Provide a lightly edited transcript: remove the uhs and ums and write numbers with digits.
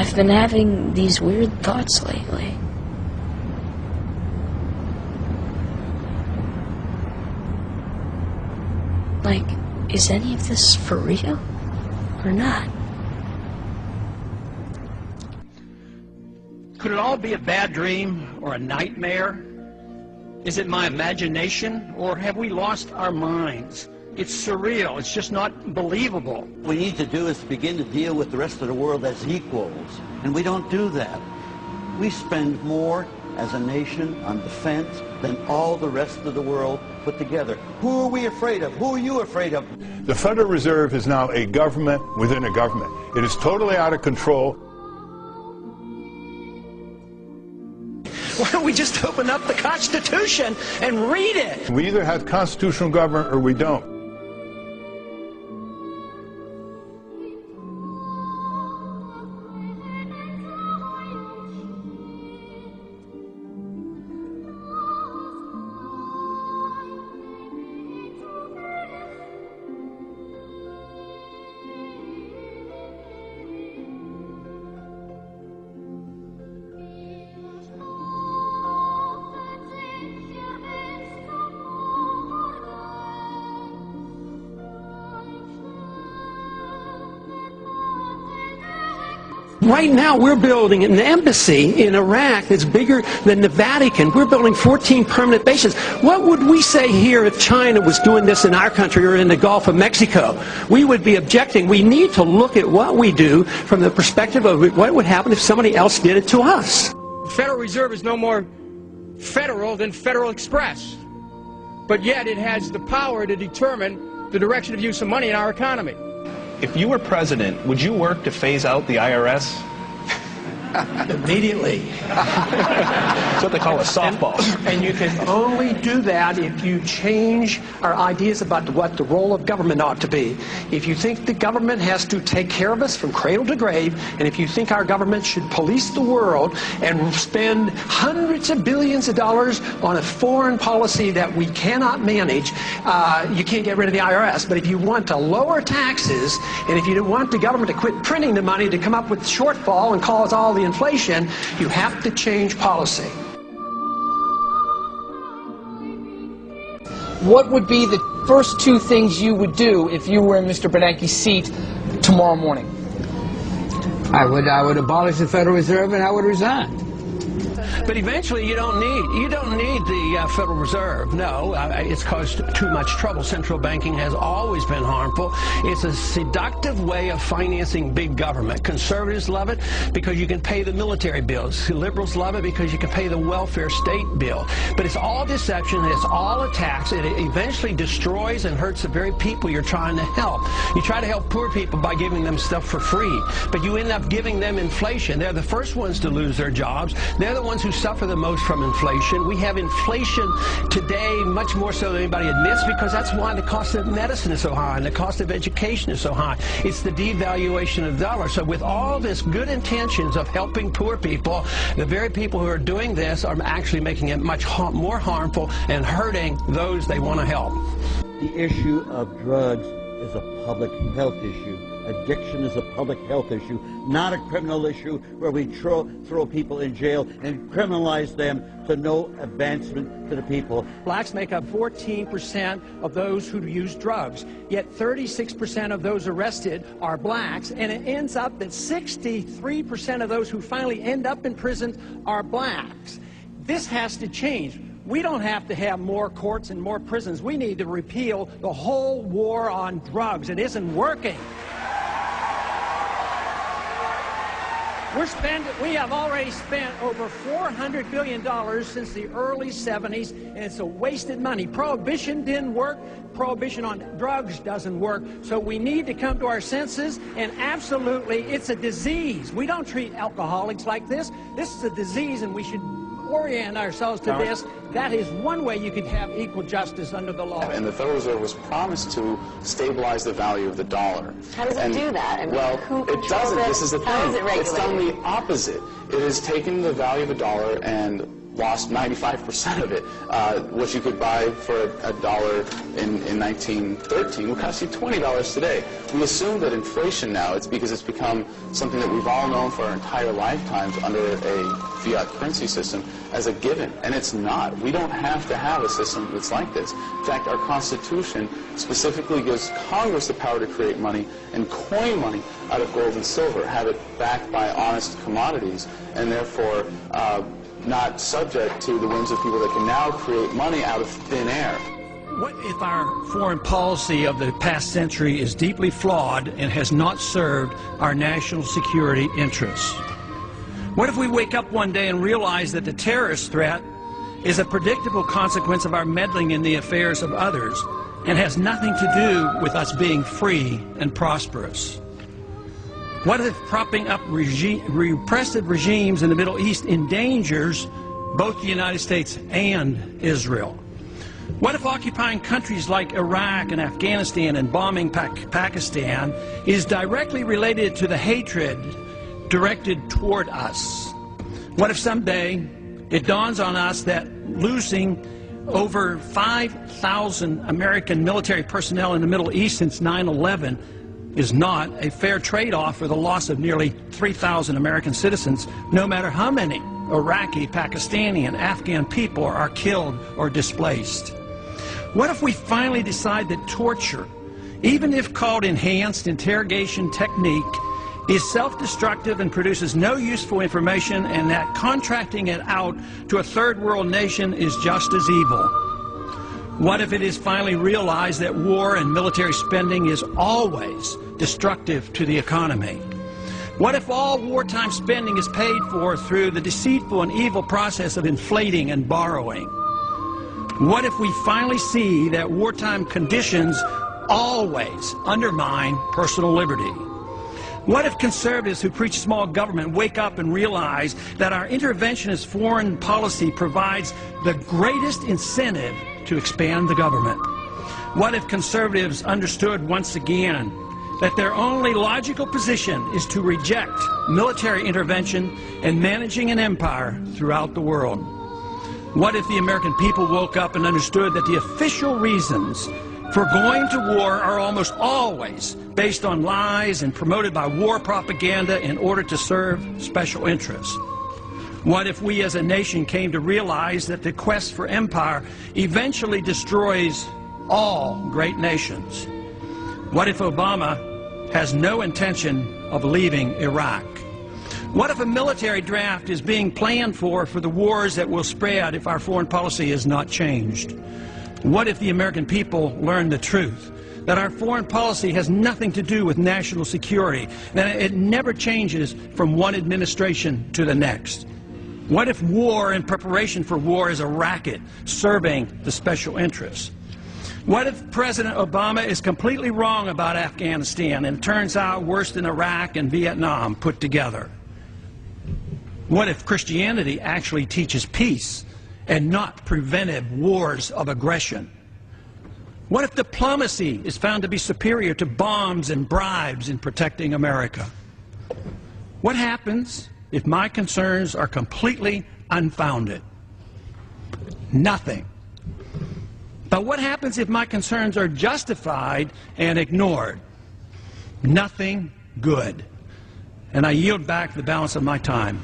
I've been having these weird thoughts lately. Like, is any of this for real or not? Could it all be a bad dream or a nightmare? Is it my imagination, or have we lost our minds? It's surreal. It's just not believable. What we need to do is begin to deal with the rest of the world as equals, and we don't do that. We spend more as a nation on defense than all the rest of the world put together. Who are we afraid of? Who are you afraid of? The Federal Reserve is now a government within a government. It is totally out of control. Why don't we just open up the Constitution and read it? We either have constitutional government or we don't. Right now, we're building an embassy in Iraq that's bigger than the Vatican. We're building 14 permanent bases. What would we say here if China was doing this in our country or in the Gulf of Mexico? We would be objecting. We need to look at what we do from the perspective of what would happen if somebody else did it to us. The Federal Reserve is no more federal than Federal Express, but yet it has the power to determine the direction of use of money in our economy. If you were president, would you work to phase out the IRS? Immediately. That's what they call a softball. And you can only do that if you change our ideas about what the role of government ought to be. If you think the government has to take care of us from cradle to grave, and if you think our government should police the world and spend hundreds of billions of dollars on a foreign policy that we cannot manage, you can't get rid of the IRS. But if you want to lower taxes, and if you want the government to quit printing the money to come up with shortfall and cause all the inflation, you have to change policy. What would be the first two things you would do if you were in Mr. Bernanke's seat tomorrow morning? I would abolish the Federal Reserve and I would resign. But eventually you don't need the Federal Reserve. No, it's caused too much trouble. Central banking has always been harmful. It's a seductive way of financing big government. Conservatives love it because you can pay the military bills. Liberals love it because you can pay the welfare state bill. But it's all deception. It's all a tax. It eventually destroys and hurts the very people you're trying to help. You try to help poor people by giving them stuff for free, but you end up giving them inflation. They're the first ones to lose their jobs. They're the ones who suffer the most from inflation. We have inflation today much more so than anybody admits, because that's why the cost of medicine is so high and the cost of education is so high. It's the devaluation of the dollar. So with all this good intentions of helping poor people, the very people who are doing this are actually making it much more harmful and hurting those they want to help. The issue of drugs is a public health issue. Addiction is a public health issue, not a criminal issue where we throw people in jail and criminalize them to no advancement to the people. Blacks make up 14% of those who use drugs, yet 36% of those arrested are blacks, and it ends up that 63% of those who finally end up in prison are blacks. This has to change. We don't have to have more courts and more prisons. We need to repeal the whole war on drugs. It isn't working. We have already spent over $400 billion since the early 70s, and it's a wasted money. Prohibition didn't work. Prohibition on drugs doesn't work. So we need to come to our senses, and absolutely, it's a disease. We don't treat alcoholics like this. This is a disease, and we should orient ourselves to this. That is one way you could have equal justice under the law. And the Federal Reserve was promised to stabilize the value of the dollar. How does it do that? I mean, well, it doesn't. This is the thing. How is it regulated? It's done the opposite. It has taken the value of the dollar and lost 95% of it. What you could buy for $1 in 1913 will cost you $20 today. We assume that inflation now, it's because it's become something that we've all known for our entire lifetimes under a fiat currency system as a given, and it's not. We don't have to have a system that's like this. In fact, our Constitution specifically gives Congress the power to create money and coin money out of gold and silver, have it backed by honest commodities, and therefore not subject to the whims of people that can now create money out of thin air. What if our foreign policy of the past century is deeply flawed and has not served our national security interests? What if we wake up one day and realize that the terrorist threat is a predictable consequence of our meddling in the affairs of others and has nothing to do with us being free and prosperous? What if propping up repressive regimes in the Middle East endangers both the United States and Israel? What if occupying countries like Iraq and Afghanistan and bombing Pakistan is directly related to the hatred directed toward us? What if someday it dawns on us that losing over 5,000 American military personnel in the Middle East since 9/11 is not a fair trade-off for the loss of nearly 3,000 American citizens, no matter how many Iraqi, Pakistani, and Afghan people are killed or displaced? What if we finally decide that torture, even if called enhanced interrogation technique, is self-destructive and produces no useful information, and that contracting it out to a third world nation is just as evil? What if it is finally realized that war and military spending is always destructive to the economy? What if all wartime spending is paid for through the deceitful and evil process of inflating and borrowing? What if we finally see that wartime conditions always undermine personal liberty? What if conservatives who preach small government wake up and realize that our interventionist foreign policy provides the greatest incentive to expand the government? What if conservatives understood once again that their only logical position is to reject military intervention and managing an empire throughout the world? What if the American people woke up and understood that the official reasons for going to war are almost always based on lies and promoted by war propaganda in order to serve special interests? What if we as a nation came to realize that the quest for empire eventually destroys all great nations? What if Obama has no intention of leaving Iraq? What if a military draft is being planned for the wars that will spread if our foreign policy is not changed? What if the American people learn the truth, that our foreign policy has nothing to do with national security, that it never changes from one administration to the next? What if war and preparation for war is a racket serving the special interests? What if President Obama is completely wrong about Afghanistan and it turns out worse than Iraq and Vietnam put together? What if Christianity actually teaches peace and not preventive wars of aggression? What if diplomacy is found to be superior to bombs and bribes in protecting America? What happens if my concerns are completely unfounded? Nothing. But what happens if my concerns are justified and ignored? Nothing good. And I yield back the balance of my time.